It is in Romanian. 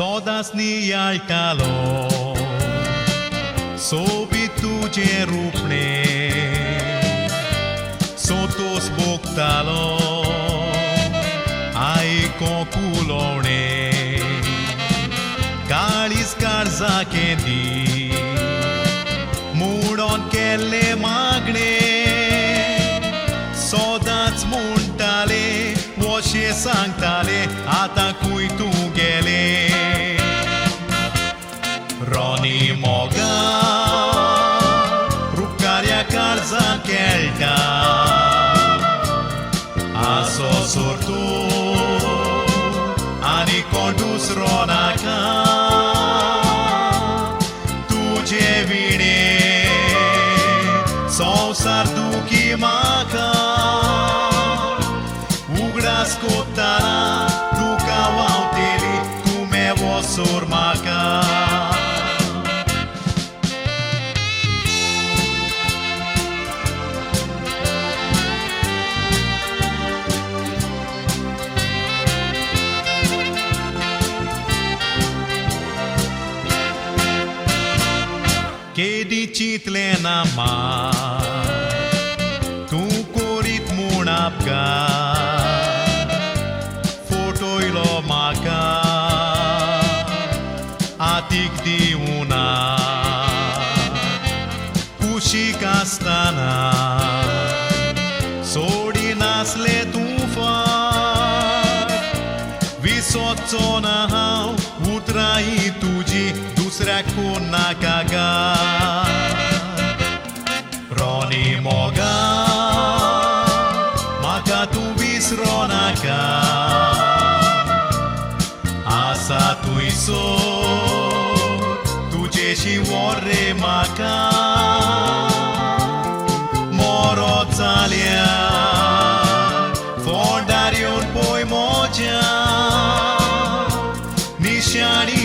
Sodas ni altalo Sobi tuđe rupne Sotos boktalo Ai conculone Calis carza kendi Mudon kelle magne Sodați muntale Oșe sanctale Ata cui tu gele Roni moga Rucarea carza kelta Aso sortu Ani condus ronaca Tu ce vine Sau sarduki maca Ugrascotana Duca wauteli Come vosor maca Che dicitle nama Tu corit munapka Fotoilo maca Atic di una Cushi castana Sodi nasle tufa Visocona hau Utrai tuji Dusra kuna kaga Roni moga Maka tu visronaka Asa tu iso Tu jeshi vorre maka Morozalia Fondarion poi moja Nixeanni